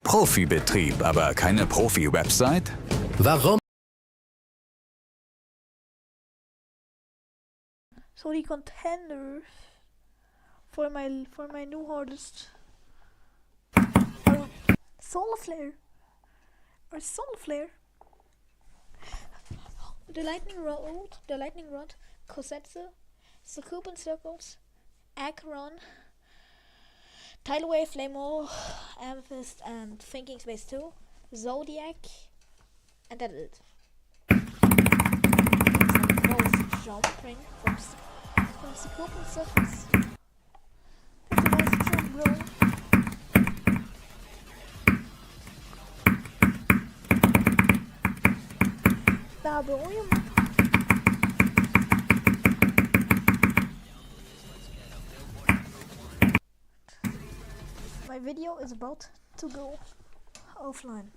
Profibetrieb, aber keine Profi-Website? Warum? So the contenders for my new hardest are Solar Flare or Solar Flare, the Lightning Rod, Kosetsu, Succubus Circles, Acheron, Tidal Wave, Flameo, Amethyst, and Thinking Space 2, Zodiac, and that's it. Most jumping from Succubus Circles. That's a nice jump, bro. Da bro, my video is about to go offline.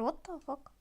What the fuck?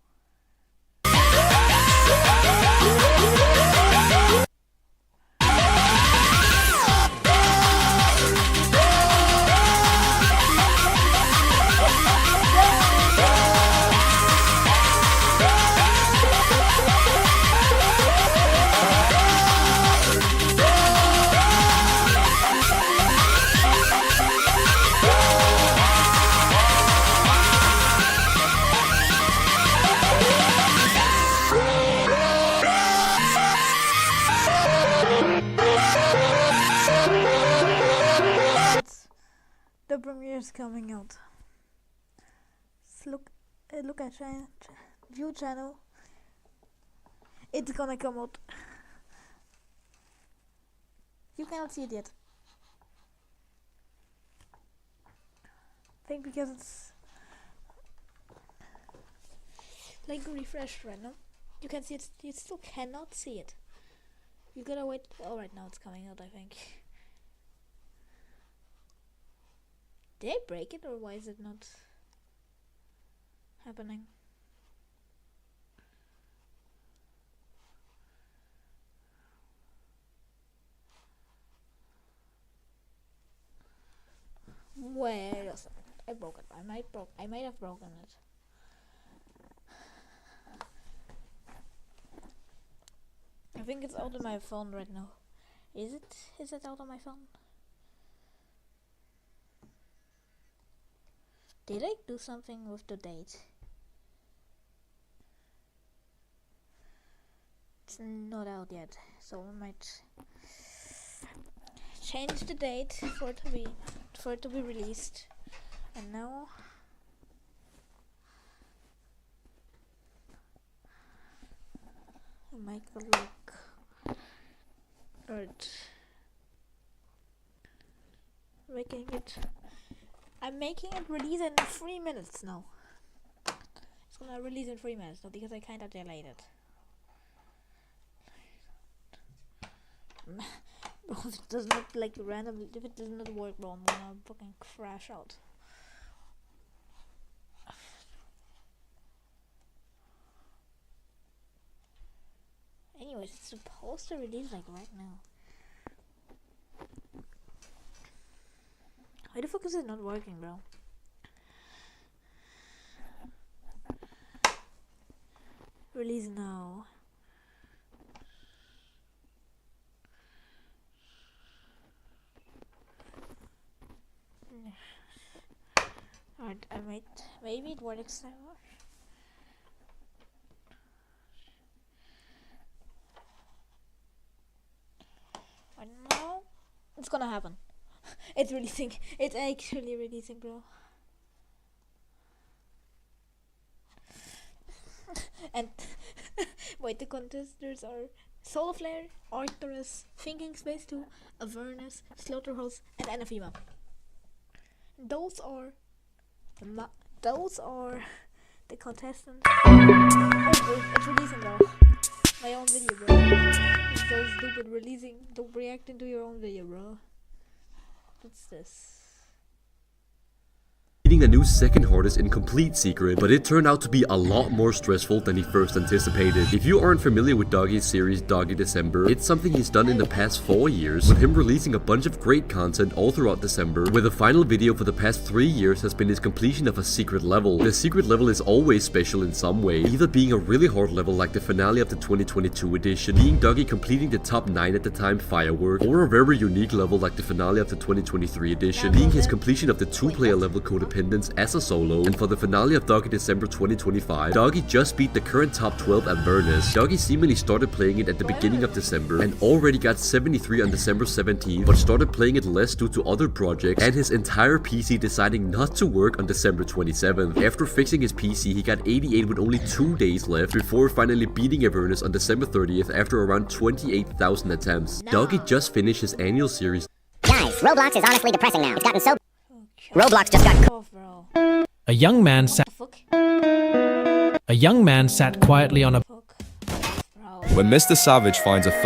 The premiere is coming out. Look at view channel. It's gonna come out. You cannot see it yet. I think because it's like refreshed right now. You can see it. You still cannot see it. You gotta wait. Oh, right now it's coming out, I think. Did I break it, or why is it not happening? Wait a second. I broke it. I might have broken it. I think it's out of my phone right now. Is it? Is it out of my phone? Did I do something with the date? It's not out yet, so I might change the date for it to be released. And now I might go look at making it. I'm making it release in 3 minutes now. It's gonna release in 3 minutes now because I kinda delayed it. Bro, if it does not like randomly, if it does not work, bro, I'm gonna fucking crash out. Anyways, it's supposed to release like right now. Why the fuck is it not working, bro? Release now. Alright, maybe it works now. I don't know. It's gonna happen. It's releasing. It's actually releasing, bro. And wait, the contestants are Solar Flare, Arcturus, Thinking Space 2, Avernus, Slaughterhouse, and Anathema. Those are the contestants. Oh, it's releasing though. My own video, bro. It's so stupid releasing. Don't react into your own video, bro. What's this? A new second hardest in complete secret, but it turned out to be a lot more stressful than he first anticipated. If you aren't familiar with Doggy's series Doggy December, it's something he's done in the past 4 years, with him releasing a bunch of great content all throughout December, where the final video for the past 3 years has been his completion of a secret level. The secret level is always special in some way, either being a really hard level like the finale of the 2022 edition, being Doggy completing the top 9 at the time Firework, or a very unique level like the finale of the 2023 edition, being his completion of the 2-player level Codependence as a solo, and for the finale of Doggy December 2025, Doggy just beat the current top 12 Avernus. Doggy seemingly started playing it at the beginning of December and already got 73 on December 17th, but started playing it less due to other projects and his entire PC deciding not to work on December 27th. After fixing his PC, he got 88 with only 2 days left before finally beating Avernus on December 30th after around 28,000 attempts. Doggy just finished his annual series. Guys, Roblox is honestly depressing now. It's gotten so... Roblox just got... A young man sat quietly on a... When Mr. Savage finds a...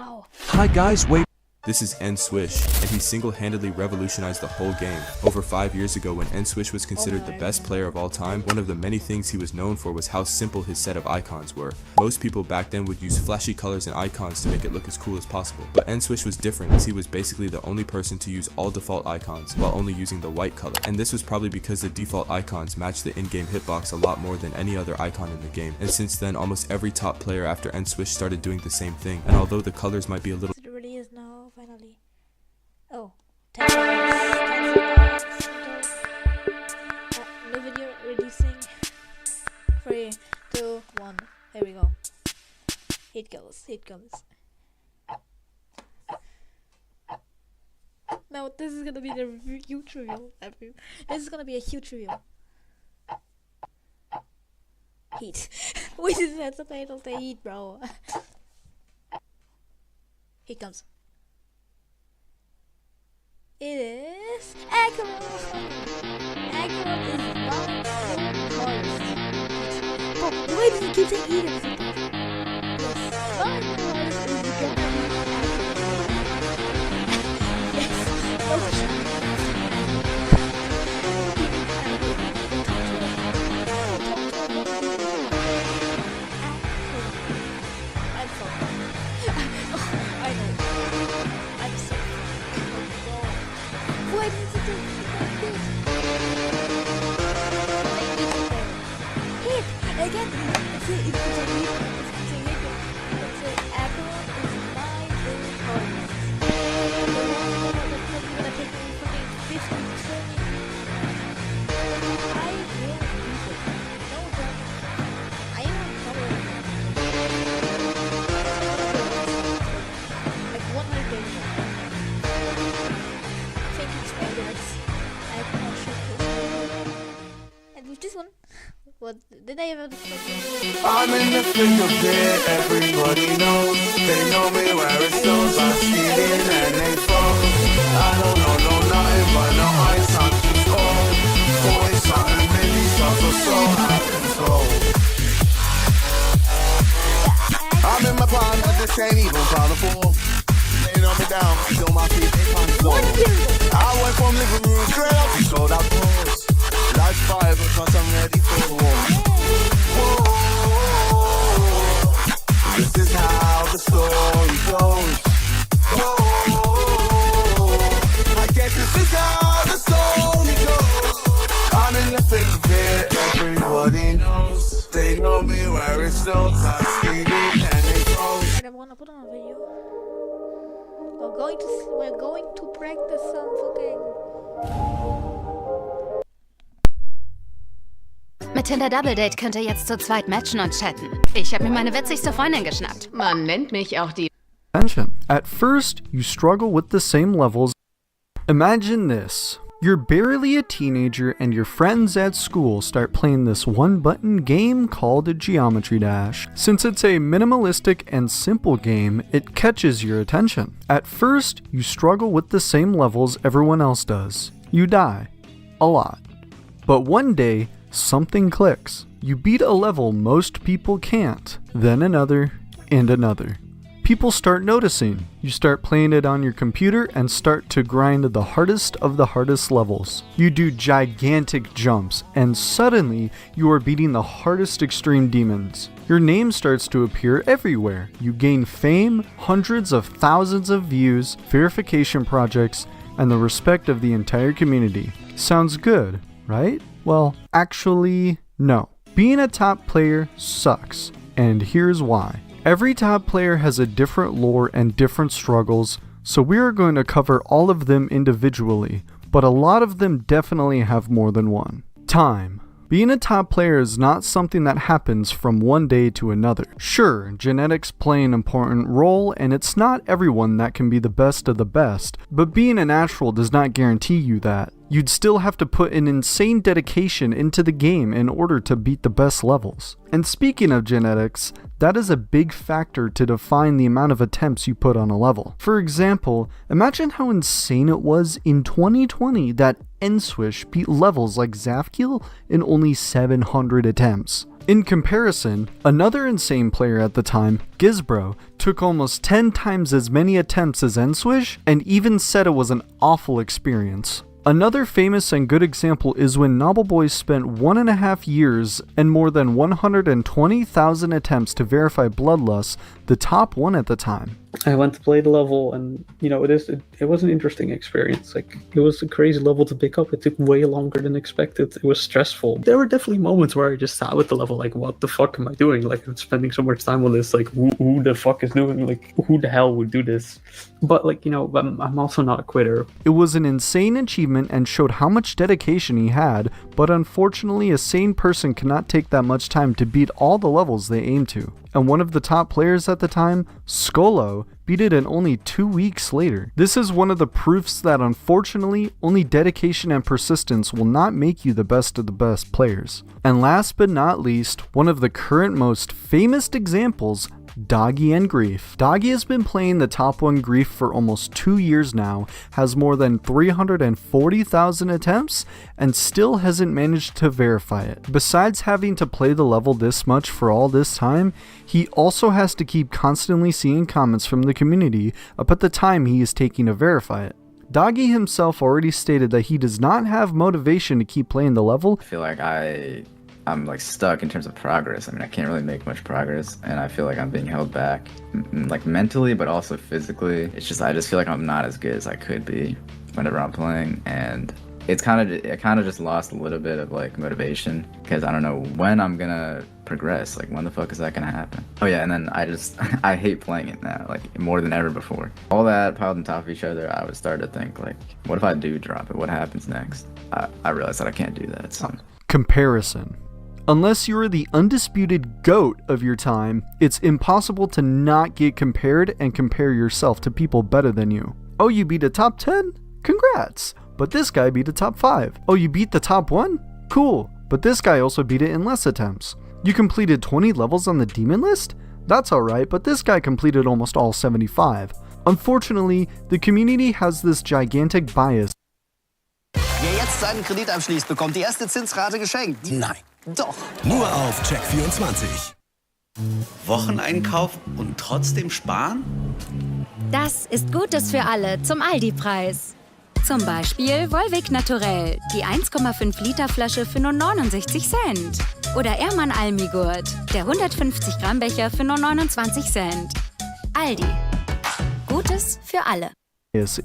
Hi guys, wait. This is N-Swish, and he single-handedly revolutionized the whole game. Over 5 years ago, when N-Swish was considered the best player of all time, one of the many things he was known for was how simple his set of icons were. Most people back then would use flashy colors and icons to make it look as cool as possible. But N-Swish was different, as he was basically the only person to use all default icons, while only using the white color. And this was probably because the default icons matched the in-game hitbox a lot more than any other icon in the game. And since then, almost every top player after N-Swish started doing the same thing. And although the colors might be a little... It really is now, finally. Oh, 10 seconds. New video releasing. 3, 2, 1. Here we go. It goes. It comes. No, this is gonna be the huge reveal. This is gonna be a huge reveal. Heat. We didn't anticipate of the heat, bro. Here comes. It is Acheron. Acheron is not the hardest. But why does he keep saying eat every time? Yes, not the hardest is gonna be Acheron. Yes, I'm sorry. I know. I'm sorry. Why did you do this? Hit! Again! It's a hit. It's a hit. It's a Acheron is my favorite card. You're gonna take me fucking 50, 20. I will beat it. No joke. I am on cover. Like 100 days. And with this one, what did I ever I'm in the thick of it, everybody knows. They know me where it goes. I skid in and they fall. I don't know nothing, but no I sound too cold. Always something many songs are so out of control. I'm in my prime, but this ain't even proud of fall. They know me down, feel my feet, they can't fall. I went from living room straight up to sold out doors. Life's fire, because I'm ready for the war. Whoa, this is how the story goes. Whoa, I guess this is how the story goes. I'm in the thick of it, everybody knows. They know me where it snows. I skate it and they close. I'm gonna put on a video. We're going to practice some fucking. Mit Tinder Double Date könnt ihr jetzt zu zweit matchen und chatten. Ich habe mir meine witzigste Freundin geschnappt. Man nennt mich auch die... At first, you struggle with the same levels. Imagine this. You're barely a teenager and your friends at school start playing this one-button game called Geometry Dash. Since it's a minimalistic and simple game, it catches your attention. At first, you struggle with the same levels everyone else does. You die. A lot. But one day, something clicks. You beat a level most people can't, then another, and another. People start noticing. You start playing it on your computer and start to grind the hardest of the hardest levels. You do gigantic jumps, and suddenly you are beating the hardest extreme demons. Your name starts to appear everywhere. You gain fame, hundreds of thousands of views, verification projects, and the respect of the entire community. Sounds good, right? Well, actually, no. Being a top player sucks, and here's why. Every top player has a different lore and different struggles, so we are going to cover all of them individually, but a lot of them definitely have more than one. Time. Being a top player is not something that happens from one day to another. Sure, genetics play an important role, and it's not everyone that can be the best of the best, but being a natural does not guarantee you that. You'd still have to put an insane dedication into the game in order to beat the best levels. And speaking of genetics, that is a big factor to define the amount of attempts you put on a level. For example, imagine how insane it was in 2020 that N-Swish beat levels like Zafkiel in only 700 attempts. In comparison, another insane player at the time, Gizbro, took almost 10 times as many attempts as N-Swish and even said it was an awful experience. Another famous and good example is when Nobbleboy spent 1.5 years and more than 120,000 attempts to verify Bloodlust, the top one at the time. I went to play the level, and it was an interesting experience. Like, it was a crazy level to pick up. It took way longer than expected. It was stressful. There were definitely moments where I just sat with the level like, what the fuck am I doing? Like, I'm spending so much time on this. Like, who the fuck is doing? Like, who the hell would do this? But like, I'm also not a quitter. It was an insane achievement and showed how much dedication he had, but unfortunately a sane person cannot take that much time to beat all the levels they aim to. And one of the top players at the time, Skolo, beat it in only 2 weeks later. This is one of the proofs that unfortunately, only dedication and persistence will not make you the best of the best players. And last but not least, one of the current most famous examples, Doggy and Grief. Doggy has been playing the top 1 Grief for almost 2 years now, has more than 340,000 attempts, and still hasn't managed to verify it. Besides having to play the level this much for all this time, he also has to keep constantly seeing comments from the community about the time he is taking to verify it. Doggy himself already stated that he does not have motivation to keep playing the level. I feel like I'm like stuck in terms of progress. I mean, I can't really make much progress, and I feel like I'm being held back, like mentally, but also physically. I just feel like I'm not as good as I could be whenever I'm playing, and it kind of just lost a little bit of like motivation, because I don't know when I'm gonna progress. Like, when the fuck is that gonna happen? Oh yeah, and then I hate playing it now, like more than ever before. All that piled on top of each other, I would start to think like, what if I do drop it? What happens next? I realized that I can't do that. So. Comparison. Unless you're the undisputed GOAT of your time, it's impossible to not get compared and compare yourself to people better than you. Oh, you beat a top 10? Congrats! But this guy beat a top 5. Oh, you beat the top 1? Cool. But this guy also beat it in less attempts. You completed 20 levels on the demon list? That's alright, but this guy completed almost all 75. Unfortunately, the community has this gigantic bias. Wer jetzt seinen Kredit abschließt, bekommt die erste Zinsrate geschenkt. Nein. Doch. Nur auf Check24. Wocheneinkauf und trotzdem sparen? Das ist Gutes für alle zum Aldi-Preis. Zum Beispiel Volvic Naturell, die 1,5 Liter Flasche für nur 69 Cent. Oder Ehrmann Almigurt, der 150 Gramm Becher für nur 29 Cent. Aldi. Gutes für alle.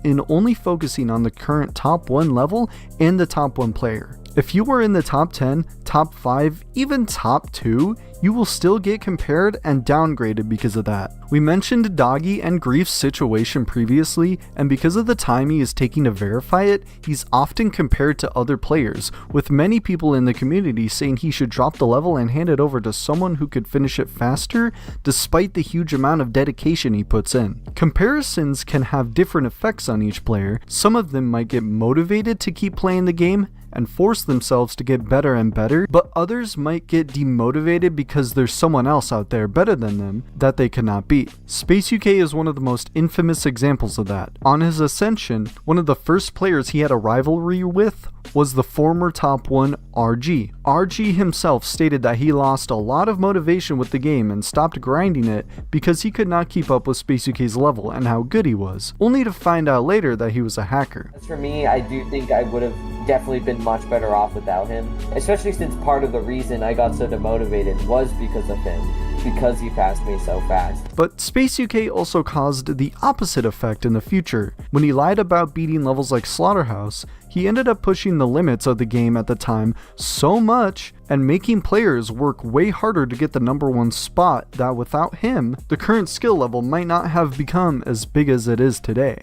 In only focusing on the current top 1 level and the top 1 player. If you were in the top 10, top 5, even top 2, you will still get compared and downgraded because of that. We mentioned Doggy and Grief's situation previously, and because of the time he is taking to verify it, he's often compared to other players, with many people in the community saying he should drop the level and hand it over to someone who could finish it faster, despite the huge amount of dedication he puts in. Comparisons can have different effects on each player. Some of them might get motivated to keep playing the game and force themselves to get better and better, but others might get demotivated because there's someone else out there better than them that they cannot beat. Space UK is one of the most infamous examples of that. On his ascension, one of the first players he had a rivalry with was the former top 1 RG. RG himself stated that he lost a lot of motivation with the game and stopped grinding it because he could not keep up with Space UK's level and how good he was, only to find out later that he was a hacker. As for me, I do think I would have definitely been much better off without him, especially since part of the reason I got so demotivated was because of him, because he passed me so fast. But Space UK also caused the opposite effect in the future. When he lied about beating levels like Slaughterhouse, he ended up pushing the limits of the game at the time so much and making players work way harder to get the #1 spot that without him, the current skill level might not have become as big as it is today.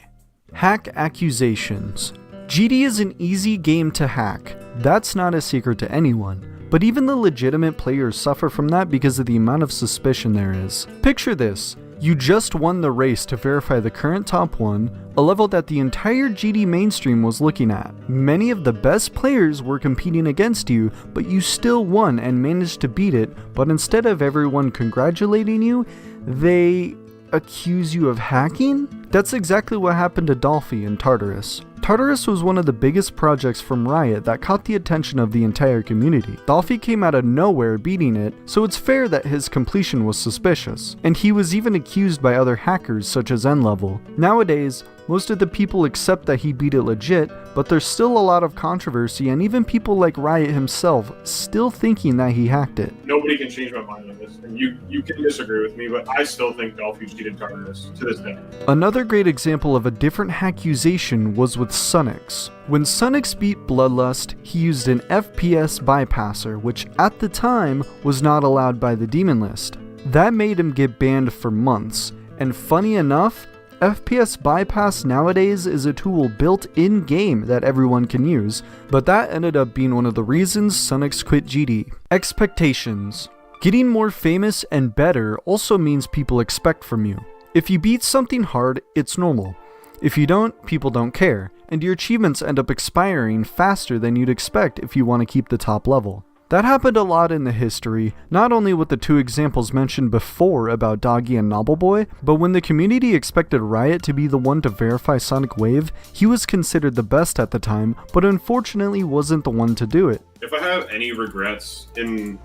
Hack accusations. GD is an easy game to hack. That's not a secret to anyone. But even the legitimate players suffer from that because of the amount of suspicion there is. Picture this. You just won the race to verify the current top 1, a level that the entire GD mainstream was looking at. Many of the best players were competing against you, but you still won and managed to beat it, but instead of everyone congratulating you, they accuse you of hacking? That's exactly what happened to Dolphy in Tartarus. Tartarus was one of the biggest projects from Riot that caught the attention of the entire community. Dolphy came out of nowhere beating it, so it's fair that his completion was suspicious, and he was even accused by other hackers such as N-Level. Nowadays, most of the people accept that he beat it legit, but there's still a lot of controversy and even people like Riot himself still thinking that he hacked it. Nobody can change my mind on this, and you can disagree with me, but I still think Dolphy cheated Tartarus to this day. Another great example of a different hackusation was with Sunix. When Sunix beat Bloodlust, he used an FPS bypasser, which at the time was not allowed by the Demon List. That made him get banned for months, and funny enough, FPS bypass nowadays is a tool built in-game that everyone can use, but that ended up being one of the reasons Sunix quit GD. Expectations. Getting more famous and better also means people expect from you. If you beat something hard, it's normal. If you don't, people don't care, and your achievements end up expiring faster than you'd expect if you want to keep the top level. That happened a lot in the history, not only with the 2 examples mentioned before about Doggy and Nobbleboy, but when the community expected Riot to be the one to verify Sonic Wave, he was considered the best at the time, but unfortunately wasn't the one to do it. If I have any regrets in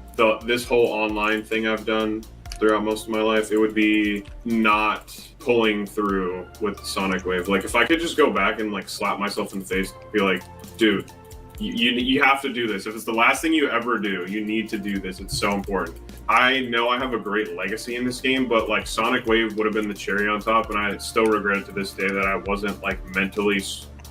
this whole online thing I've done throughout most of my life, it would be not pulling through with Sonic Wave. Like, if I could just go back and like slap myself in the face, be like, dude, you have to do this. If it's the last thing you ever do, you need to do this. It's so important. I know I have a great legacy in this game, but like Sonic Wave would have been the cherry on top, and I still regret to this day that I wasn't like mentally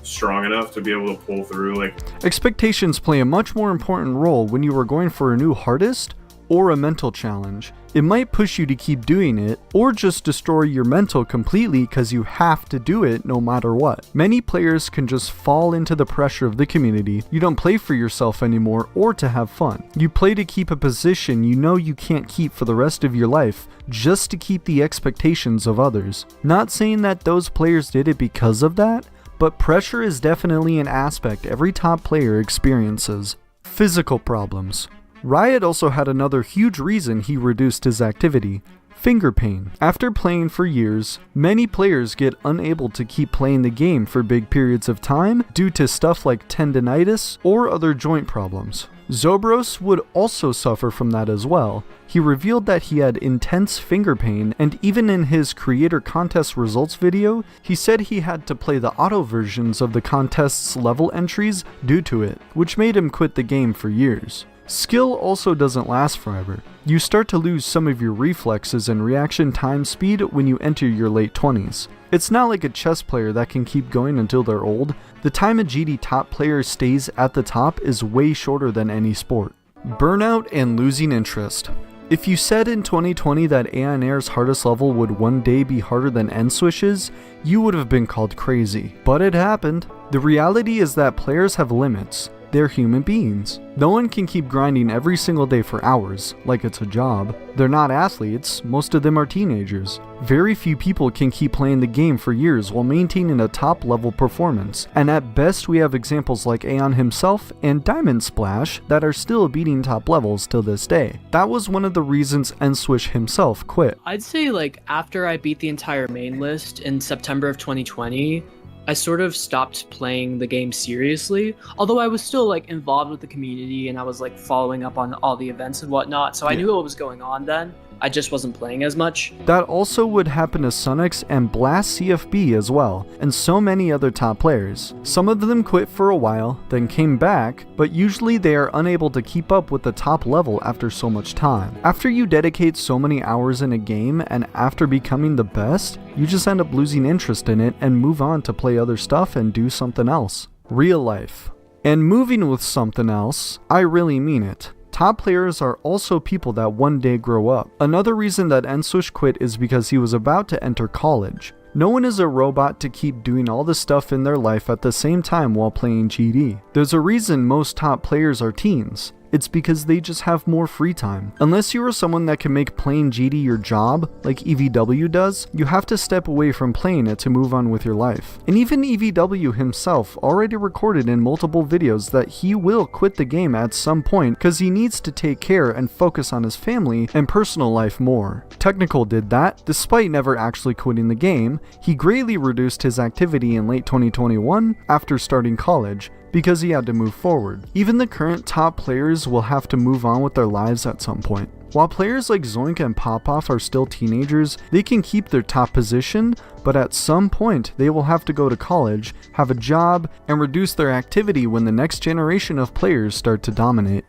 strong enough to be able to pull through. Like, expectations play a much more important role when you are going for a new hardest or a mental challenge. It might push you to keep doing it, or just destroy your mental completely because you have to do it no matter what. Many players can just fall into the pressure of the community. You don't play for yourself anymore or to have fun. You play to keep a position you know you can't keep for the rest of your life, just to keep the expectations of others. Not saying that those players did it because of that, but pressure is definitely an aspect every top player experiences. Physical problems. Riot also had another huge reason he reduced his activity: finger pain. After playing for years, many players get unable to keep playing the game for big periods of time due to stuff like tendinitis or other joint problems. Zobros would also suffer from that as well. He revealed that he had intense finger pain, and even in his creator contest results video, he said he had to play the auto versions of the contest's level entries due to it, which made him quit the game for years. Skill also doesn't last forever. You start to lose some of your reflexes and reaction time speed when you enter your late 20s. It's not like a chess player that can keep going until they're old. The time a GD top player stays at the top is way shorter than any sport. Burnout and losing interest. If you said in 2020 that Aeonair's hardest level would one day be harder than N-Swish's, you would have been called crazy. But it happened. The reality is that players have limits. They're human beings. No one can keep grinding every single day for hours, like it's a job. They're not athletes, most of them are teenagers. Very few people can keep playing the game for years while maintaining a top level performance, and at best we have examples like Aeon himself and Diamond Splash that are still beating top levels till this day. That was one of the reasons N-Swish himself quit. I'd say like after I beat the entire main list in September of 2020, I sort of stopped playing the game seriously, although I was still like involved with the community and I was like following up on all the events and whatnot, so I knew what was going on then. I just wasn't playing as much. That also would happen to Sunix and Blast CFB as well, and so many other top players. Some of them quit for a while, then came back, but usually they are unable to keep up with the top level after so much time. After you dedicate so many hours in a game and after becoming the best, you just end up losing interest in it and move on to play other stuff and do something else. Real life. And moving with something else, I really mean it. Top players are also people that one day grow up. Another reason that N-Swish quit is because he was about to enter college. No one is a robot to keep doing all the stuff in their life at the same time while playing GD. There's a reason most top players are teens. It's because they just have more free time. Unless you are someone that can make playing GD your job, like EVW does, you have to step away from playing it to move on with your life. And even EVW himself already recorded in multiple videos that he will quit the game at some point because he needs to take care and focus on his family and personal life more. Technical did that. Despite never actually quitting the game, he greatly reduced his activity in late 2021 after starting college, because he had to move forward. Even the current top players will have to move on with their lives at some point. While players like Zoink and Popoff are still teenagers, they can keep their top position, but at some point they will have to go to college, have a job, and reduce their activity when the next generation of players start to dominate.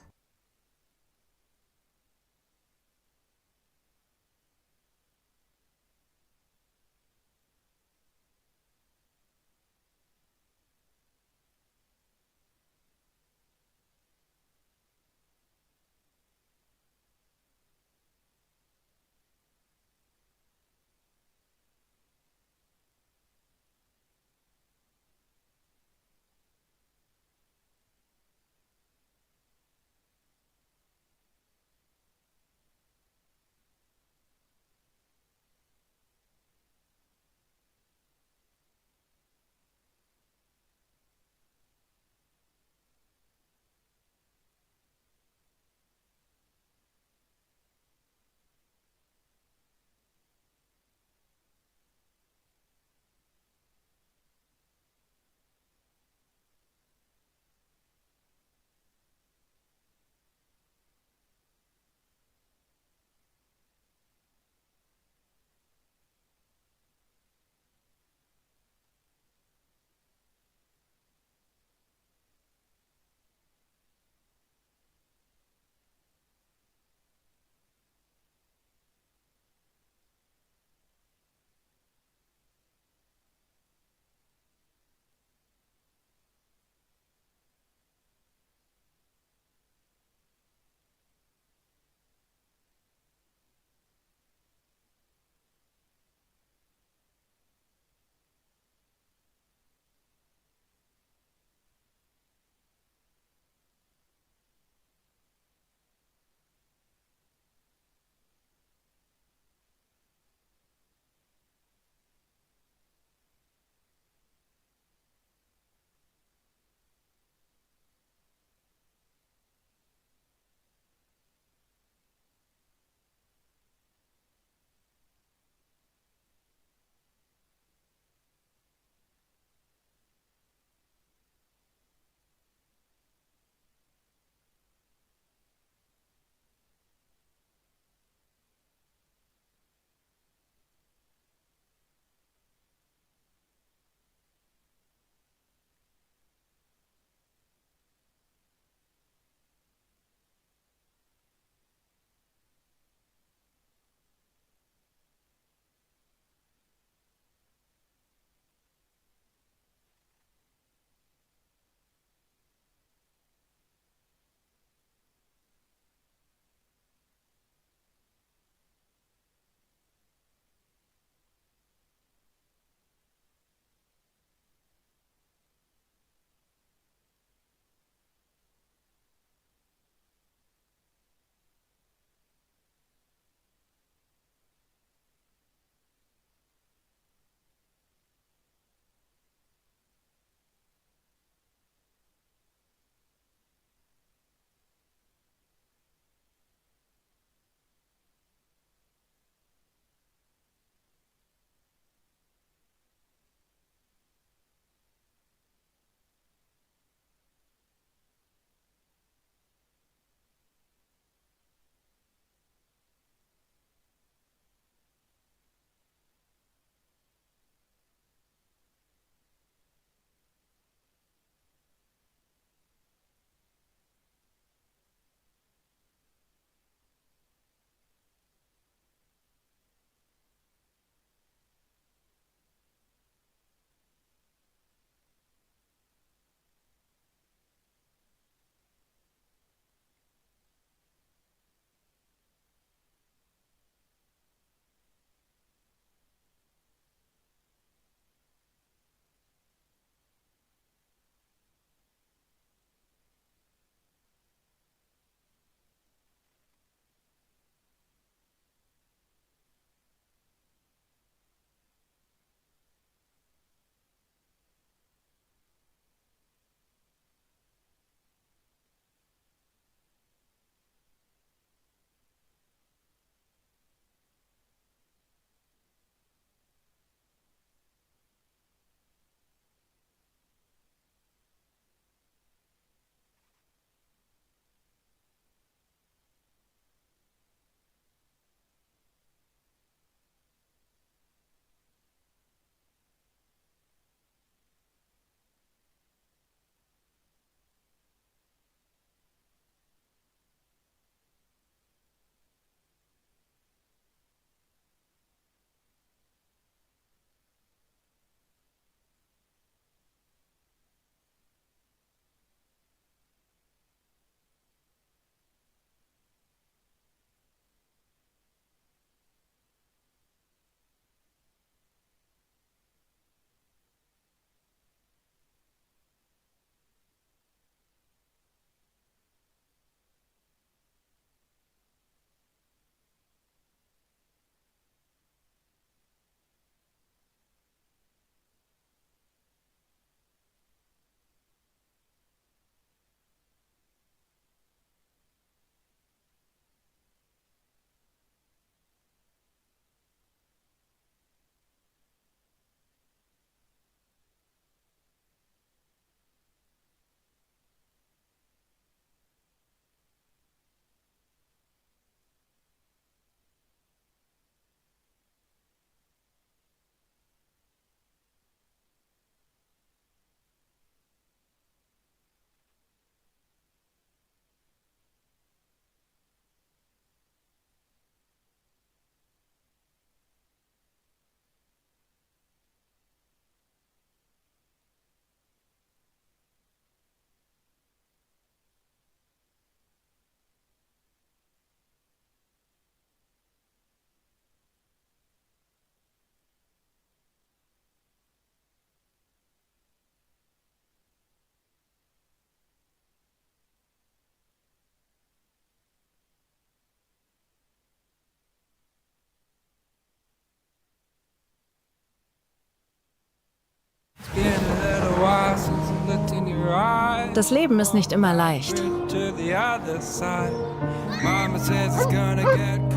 Das Leben ist nicht immer leicht.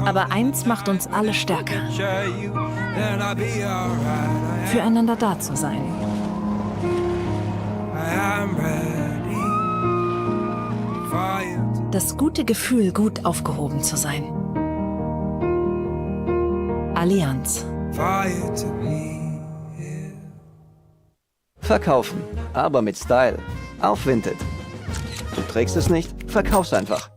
Aber eins macht uns alle stärker. Füreinander da zu sein. Das gute Gefühl, gut aufgehoben zu sein. Allianz. Verkaufen, aber mit Style. Auf Vinted. Du trägst es nicht? Verkauf's einfach.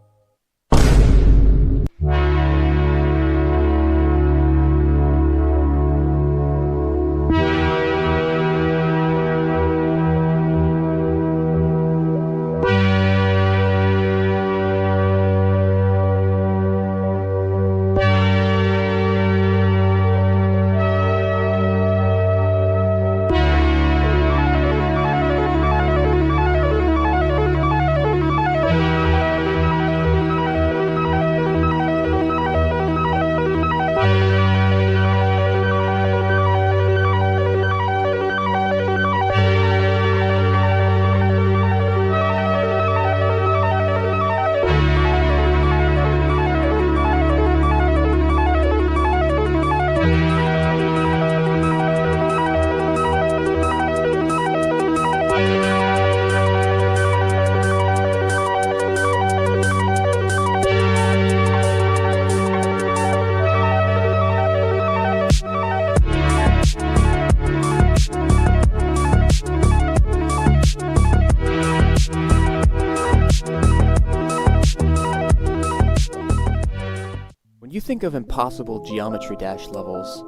When you think of impossible Geometry Dash levels,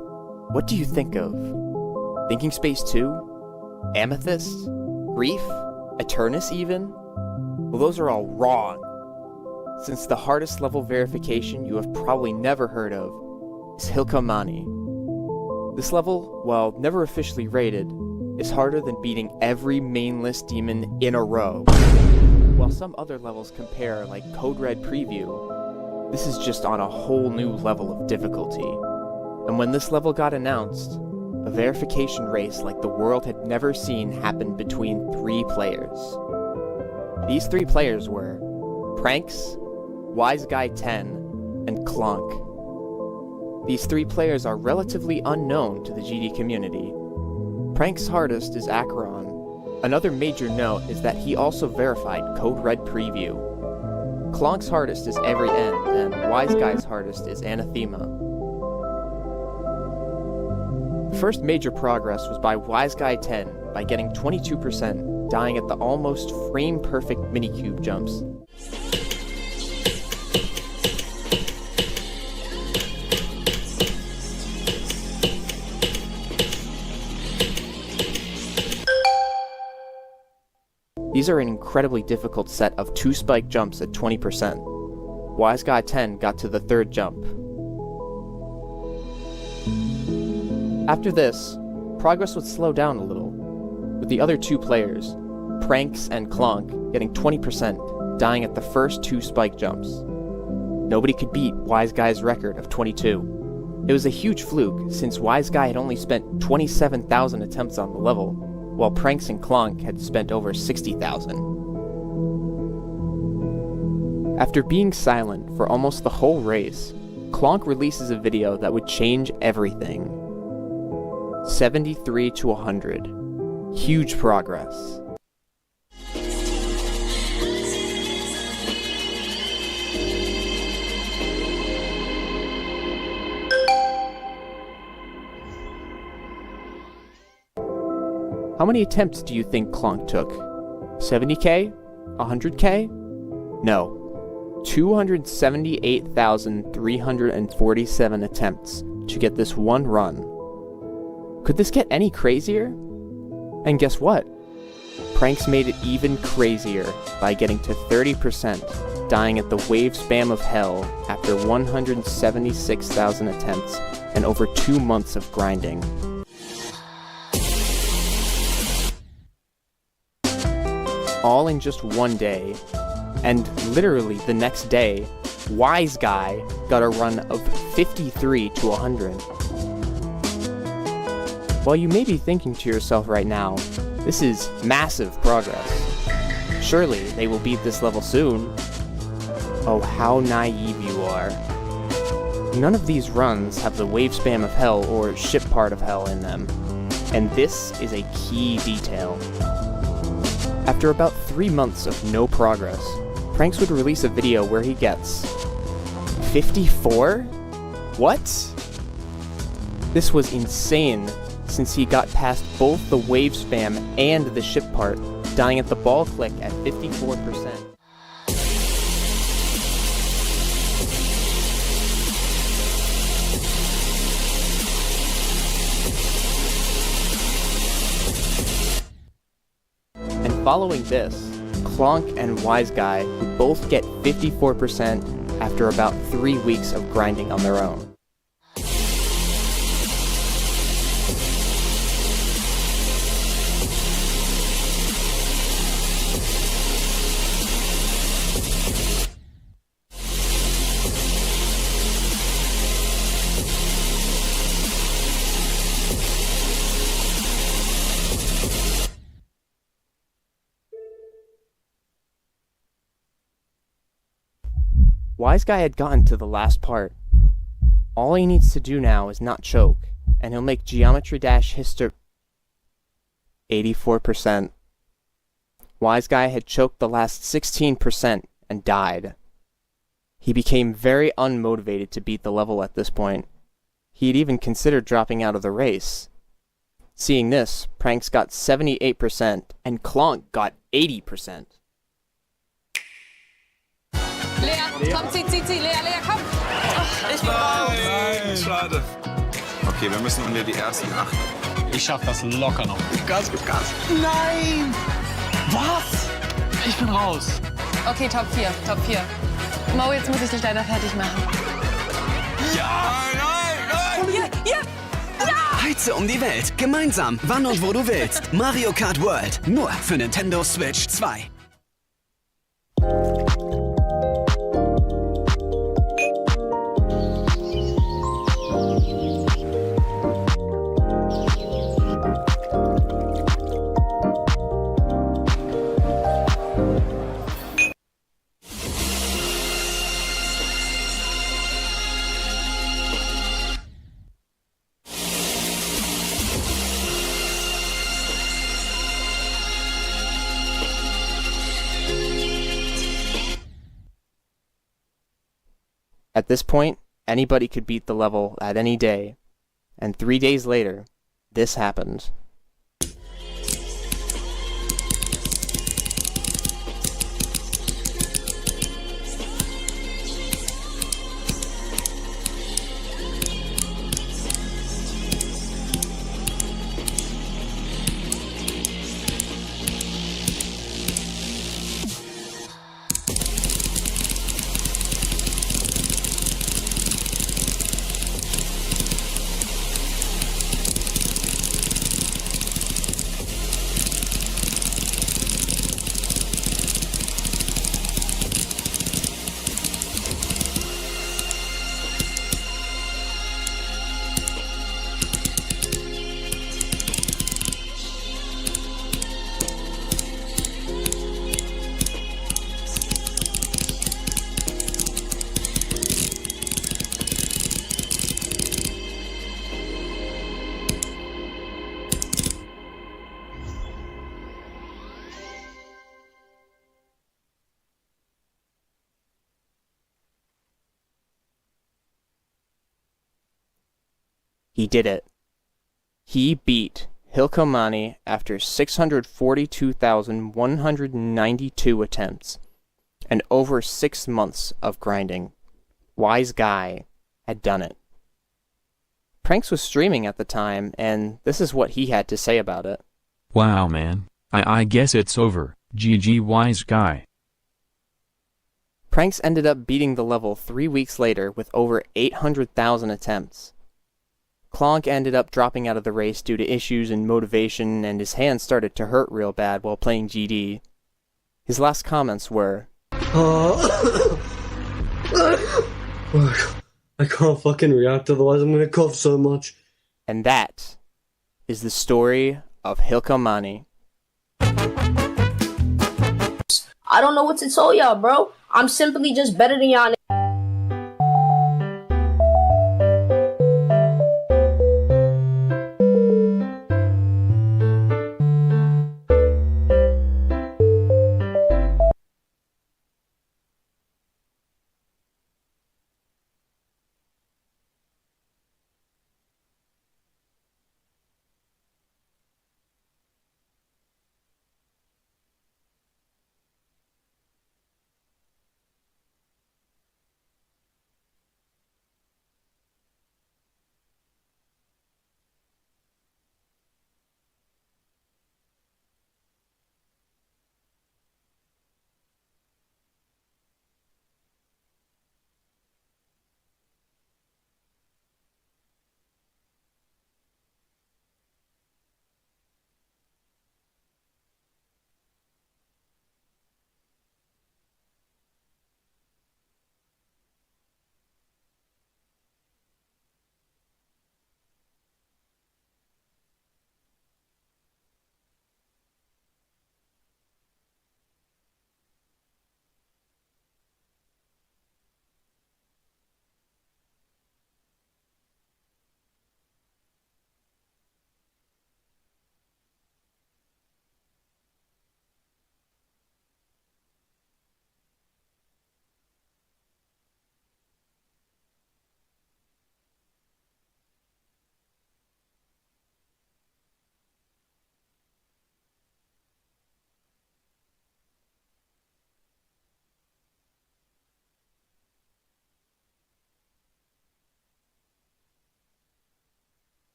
what do you think of? Thinking Space 2? Amethyst? Grief? Eternus even? Well, those are all wrong, since the hardest level verification you have probably never heard of is Hilkamani. This level, while never officially rated, is harder than beating every main list demon in a row. While some other levels compare, like Code Red Preview, this is just on a whole new level of difficulty. And when this level got announced, a verification race like the world had never seen happened between 3 players. These 3 players were Pranks, Wise Guy 10, and Clonk. These 3 players are relatively unknown to the GD community. Prank's hardest is Acheron. Another major note is that he also verified Code Red Preview. Clonk's hardest is Every End, and Wise Guy's hardest is Anathema. The first major progress was by Wise Guy 10 by getting 22%, dying at the almost frame-perfect minicube jumps. These are an incredibly difficult set of 2 spike jumps at 20%. Wise Guy 10 got to the 3rd jump. After this, progress would slow down a little, with the other 2 players, Pranks and Clonk, getting 20%, dying at the first 2 spike jumps. Nobody could beat Wise Guy's record of 22. It was a huge fluke, since Wise Guy had only spent 27,000 attempts on the level, while Pranks and Clonk had spent over 60,000. After being silent for almost the whole race, Clonk releases a video that would change everything. 73 to 100. Huge progress. How many attempts do you think Clonk took? 70k? 100k? No. 278,347 attempts to get this one run. Could this get any crazier? And guess what? Pranks made it even crazier by getting to 30%, dying at the wave spam of hell after 176,000 attempts and over 2 months of grinding. All in just one day, and literally the next day, Wise Guy got a run of 53 to 100. While you may be thinking to yourself right now, this is massive progress. Surely they will beat this level soon. Oh, how naive you are. None of these runs have the wave spam of hell or ship part of hell in them. And this is a key detail. After about 3 months of no progress, Pranks would release a video where he gets 54? What? This was insane, since he got past both the wave spam and the ship part, dying at the ball click at 54%. And following this, Clonk and Wise Guy would both get 54% after about 3 weeks of grinding on their own. Wise Guy had gotten to the last part. All he needs to do now is not choke, and he'll make Geometry Dash history 84%. Wise Guy had choked the last 16% and died. He became very unmotivated to beat the level at this point. He had even considered dropping out of the race. Seeing this, Pranks got 78% and Clonk got 80%. Lea, komm, zieh, Lea, komm. Ich bin raus. Nein, schade. Okay, wir müssen unter die ersten 8. Ich schaff das locker noch. Gib Gas, gib Gas. Nein! Was? Ich bin raus. Okay, Top 4. Mo, jetzt muss ich dich leider fertig machen. Ja! Nein! Ja! Heize um die Welt. Gemeinsam. Wann und wo du willst. Mario Kart World. Nur für Nintendo Switch 2. At this point, anybody could beat the level at any day, and 3 days later, this happened. He did it. He beat Hilkomani after 642,192 attempts and over 6 months of grinding. Wise Guy had done it. Pranks was streaming at the time, and this is what he had to say about it. Wow, man. I guess it's over. GG Wise Guy. Pranks ended up beating the level 3 weeks later with over 800,000 attempts. Clonk ended up dropping out of the race due to issues in motivation, and his hands started to hurt real bad while playing GD. His last comments were, I can't fucking react, otherwise I'm gonna cough so much. And that is the story of Hilkomani. I don't know what to tell y'all, bro. I'm simply just better than y'all.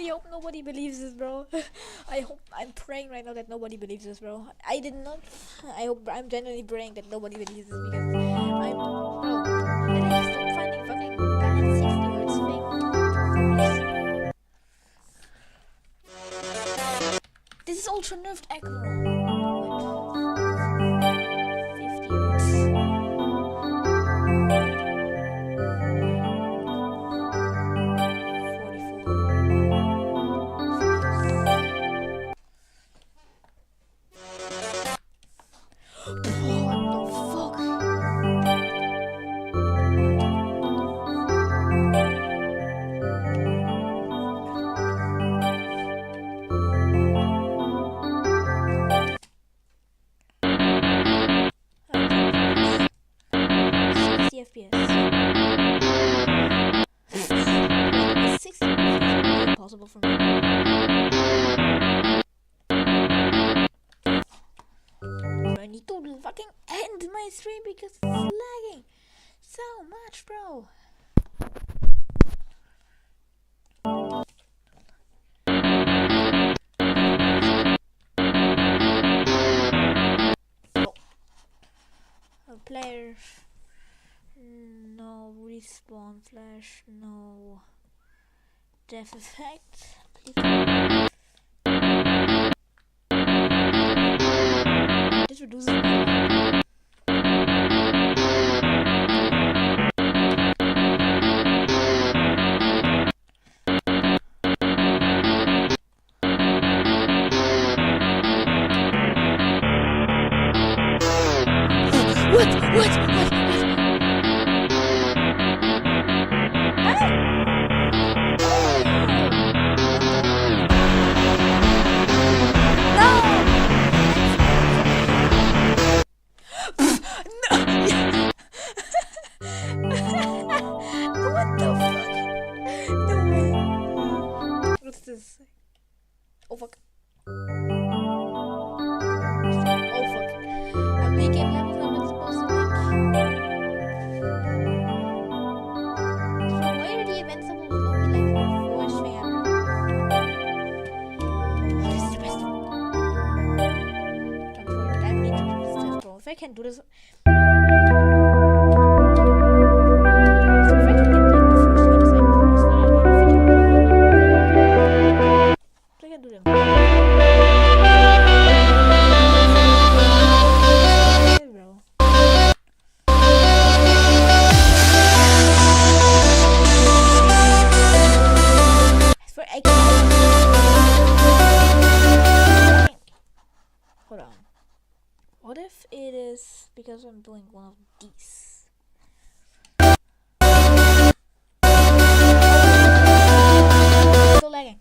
really hope nobody believes this, bro. I'm praying right now that nobody believes this, bro. I did not. I'm genuinely praying that nobody believes this because bro. And I just stop finding fucking bad 60 words thing. This is ultra nerfed Aggro. 50 words. Possible for me. I need to fucking end my stream because it's lagging so much, bro. A player. No respawn flash. No. Death effect. This reduces my What? Oh fuck. Oh fuck. I'm leaking levels I'm not supposed to leak. So why are the events supposed to look like a voice fan? This is the best one. Don't worry, I need to do this test, bro. If I can do this. Hold on. What if it is because I'm doing one of these? Still lagging.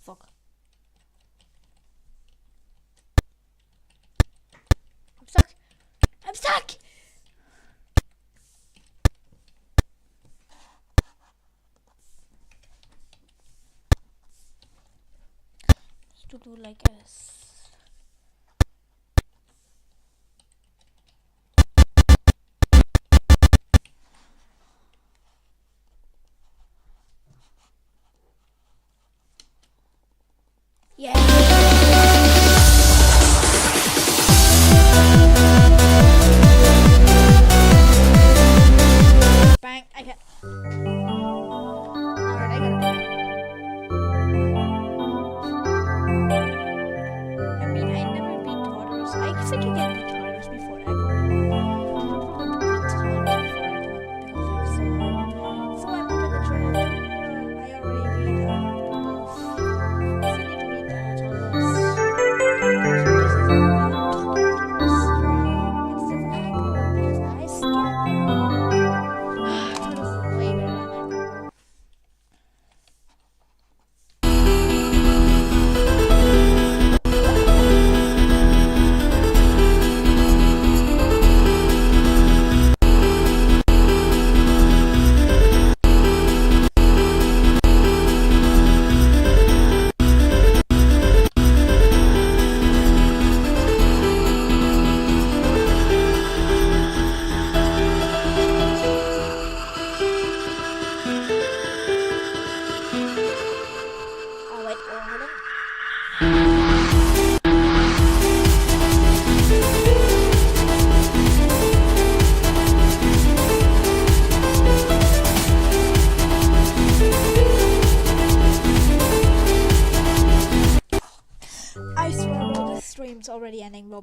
Fuck. I'm stuck. I'm stuck. Need to do like this. Yeah. Bang! I can. Alright, I got it. I mean, I never beat Tartarus. I think I can beat Tartarus before I go. So I'm hoping to try to. I already beat both. So I need to beat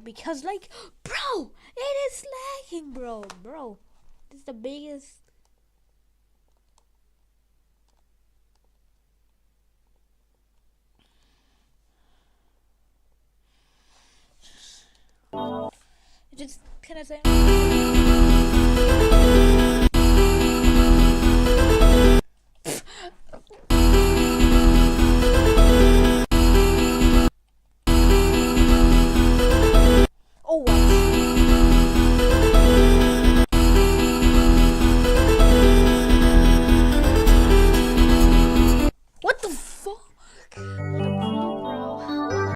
because like, bro, it is lagging, bro. This is the biggest. Just can I say?